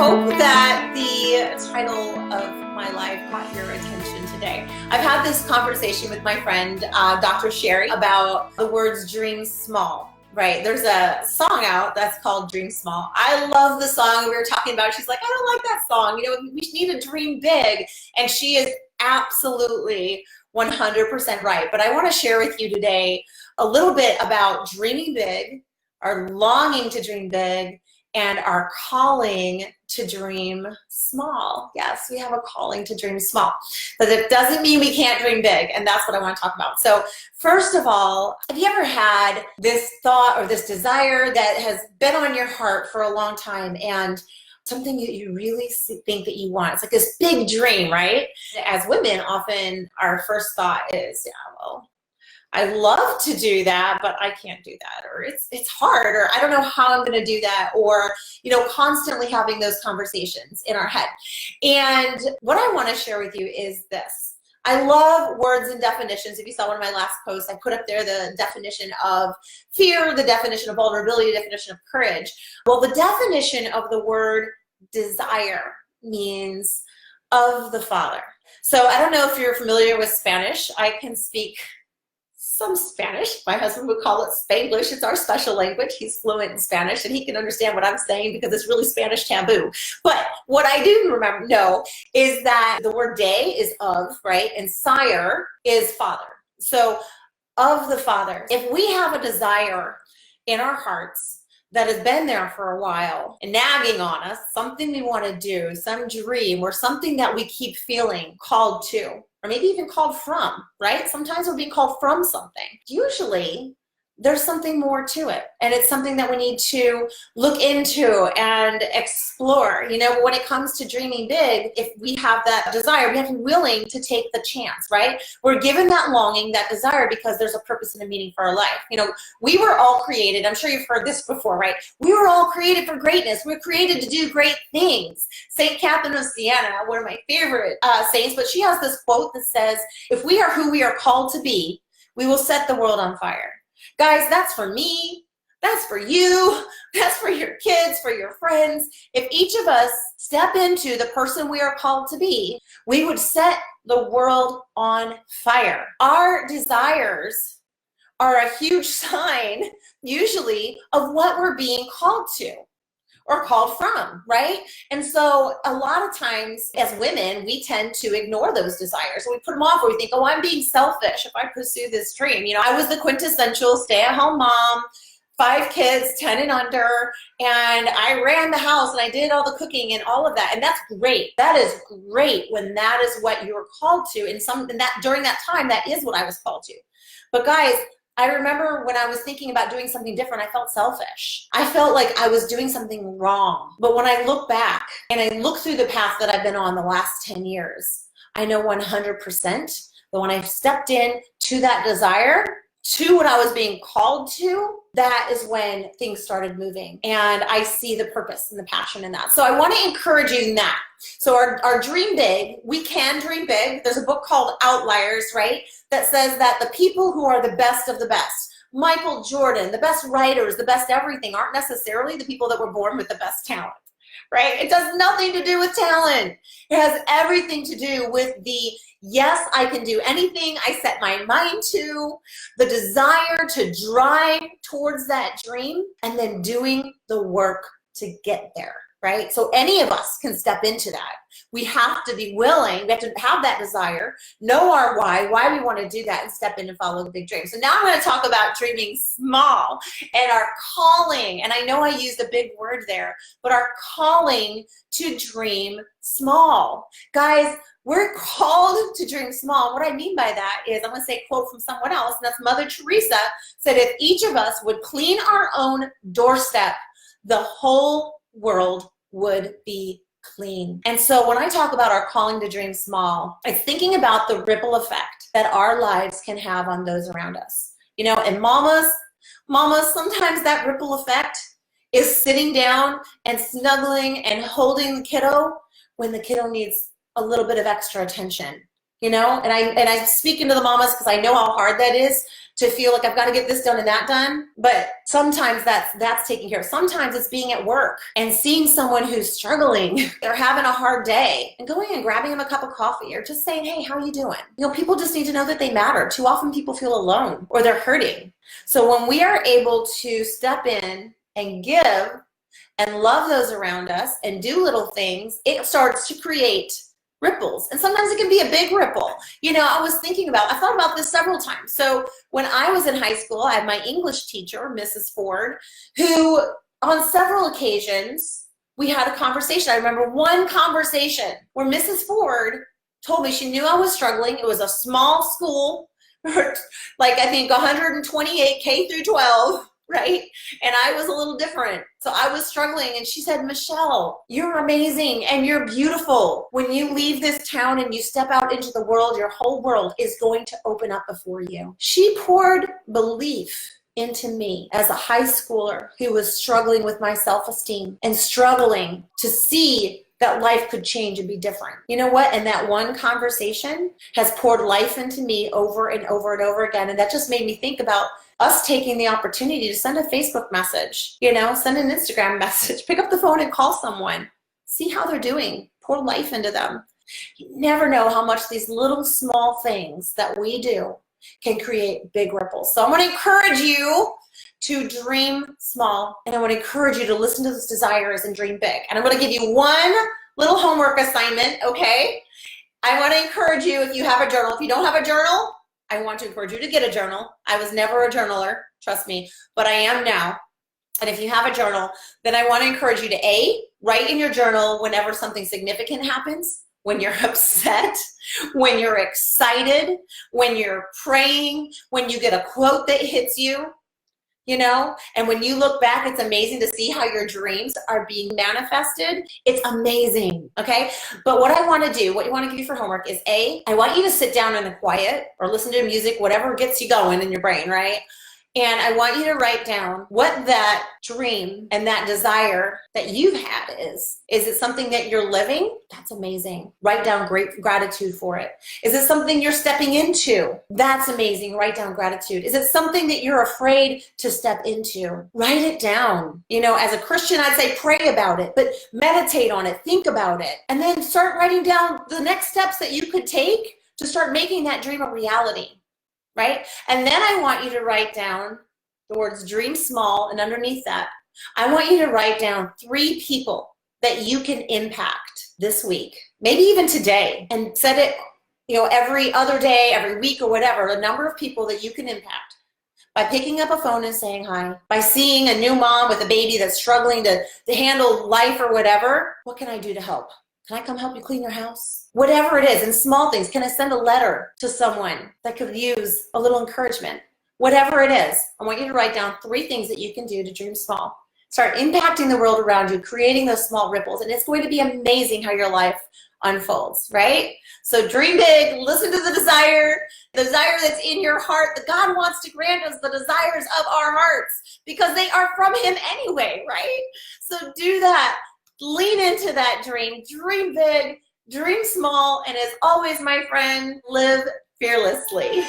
hope that the title of my life caught your attention today. I've had this conversation with my friend, Dr. Sherry, about the words dream small. Right, there's a song out that's called Dream Small. I love the song. We were talking about it. She's like, I don't like that song. You know, we need to dream big. And she is absolutely 100% right. But I want to share with you today a little bit about dreaming big, our longing to dream big, and our calling to dream small. Yes, we have a calling to dream small. But it doesn't mean we can't dream big, and that's what I want to talk about. So first of all, have you ever had this thought or this desire that has been on your heart for a long time, and something that you really think that you want? It's like this big dream, right? As women, often our first thought is, yeah, well, I love to do that, but I can't do that, or it's hard, or I don't know how I'm going to do that, or, you know, constantly having those conversations in our head. And what I want to share with you is this. I love words and definitions. If you saw one of my last posts, I put up there the definition of fear, the definition of vulnerability, the definition of courage. Well, the definition of the word desire means of the Father. So I don't know if you're familiar with Spanish. I can speak some Spanish. My husband would call it Spanglish. It's our special language. He's fluent in Spanish and he can understand what I'm saying because it's really Spanish taboo. But what I do know is that the word day is of, right? And sire is father. So of the Father. If we have a desire in our hearts that has been there for a while and nagging on us, something we want to do, some dream or something that we keep feeling called to, or maybe even called from, right? Sometimes we're being called from something. Usually there's something more to it. And it's something that we need to look into and explore. You know, when it comes to dreaming big, if we have that desire, we have to be willing to take the chance, right? We're given that longing, that desire, because there's a purpose and a meaning for our life. You know, we were all created, I'm sure you've heard this before, right? We were all created for greatness. We're created to do great things. Saint Catherine of Siena, one of my favorite saints, but she has this quote that says, if we are who we are called to be, we will set the world on fire. Guys, that's for me, that's for you, that's for your kids, for your friends. If each of us step into the person we are called to be, we would set the world on fire. Our desires are a huge sign, usually, of what we're being called to or called from, right? And so a lot of times as women, we tend to ignore those desires. We put them off, or we think, oh, I'm being selfish if I pursue this dream. You know, I was the quintessential stay-at-home mom, 5 kids, 10 and under, and I ran the house and I did all the cooking and all of that. And that's great. That is great when that is what you're called to. And that during that time, that is what I was called to. But guys, I remember when I was thinking about doing something different, I felt selfish. I felt like I was doing something wrong. But when I look back and I look through the path that I've been on the last 10 years, I know 100% that when I stepped in to that desire, to what I was being called to, that is when things started moving. And I see the purpose and the passion in that. So I want to encourage you in that. So our dream big, we can dream big. There's a book called Outliers, right? That says that the people who are the best of the best, Michael Jordan, the best writers, the best everything, aren't necessarily the people that were born with the best talent, right? It does nothing to do with talent. It has everything to do with the, yes, I can do anything I set my mind to, the desire to drive towards that dream, and then doing the work to get there, right? So any of us can step into that. We have to be willing, we have to have that desire, know our why we want to do that, and step in and follow the big dream. So now I'm going to talk about dreaming small and our calling. And I know I used a big word there, but our calling to dream small. Guys, we're called to dream small. What I mean by that is, I'm going to say a quote from someone else, and that's Mother Teresa, said, if each of us would clean our own doorstep, the whole world would be clean. And so when I talk about our calling to dream small, it's thinking about the ripple effect that our lives can have on those around us. You know, and mamas, sometimes that ripple effect is sitting down and snuggling and holding the kiddo when the kiddo needs a little bit of extra attention. you know? And I speak into the mamas because I know how hard that is to feel like I've got to get this done and that done. But sometimes that's taken care of. Sometimes it's being at work and seeing someone who's struggling, they're having a hard day, and going and grabbing them a cup of coffee or just saying, hey, how are you doing? You know, people just need to know that they matter. Too often people feel alone or they're hurting. So when we are able to step in and give and love those around us and do little things, it starts to create ripples. And sometimes it can be a big ripple. You know, I thought about this several times. So when I was in high school, I had my English teacher, Mrs. Ford, who on several occasions, we had a conversation. I remember one conversation where Mrs. Ford told me she knew I was struggling. It was a small school, like I think 128 K through 12. Right? And I was a little different. So I was struggling, and she said, Michelle, you're amazing and you're beautiful. When you leave this town and you step out into the world, your whole world is going to open up before you. She poured belief into me as a high schooler who was struggling with my self-esteem and struggling to see that life could change and be different. You know what? And that one conversation has poured life into me over and over and over again. And that just made me think about us taking the opportunity to send a Facebook message, you know, send an Instagram message, pick up the phone and call someone, see how they're doing, pour life into them. You never know how much these little small things that we do can create big ripples. So I want to encourage you to dream small, and I want to encourage you to listen to those desires and dream big. And I'm going to give you one little homework assignment, okay? I want to encourage you, if you have a journal, if you don't have a journal, I want to encourage you to get a journal. I was never a journaler, trust me, but I am now. And if you have a journal, then I want to encourage you to write in your journal whenever something significant happens, when you're upset, when you're excited, when you're praying, when you get a quote that hits you, you know, and when you look back, it's amazing to see how your dreams are being manifested. It's amazing, okay? But what I want to do, what you want to do for homework is I want you to sit down in the quiet or listen to music, whatever gets you going in your brain, right? And I want you to write down what that dream and that desire that you've had is. Is it something that you're living? That's amazing. Write down great gratitude for it. Is it something you're stepping into? That's amazing. Write down gratitude. Is it something that you're afraid to step into? Write it down. You know, as a Christian, I'd say pray about it, but meditate on it, think about it, and then start writing down the next steps that you could take to start making that dream a reality. Right? And then I want you to write down the words dream small, and underneath that, I want you to write down 3 people that you can impact this week, maybe even today, and set it, you know, every other day, every week or whatever, a number of people that you can impact by picking up a phone and saying hi, by seeing a new mom with a baby that's struggling to handle life or whatever. What can I do to help? Can I come help you clean your house? Whatever it is, and small things. Can I send a letter to someone that could use a little encouragement? Whatever it is, I want you to write down 3 things that you can do to dream small. Start impacting the world around you, creating those small ripples, and it's going to be amazing how your life unfolds, right? So dream big, listen to the desire that's in your heart, that God wants to grant us the desires of our hearts because they are from Him anyway, right? So do that. Lean into that dream big, dream small, and as always, my friend, live fearlessly.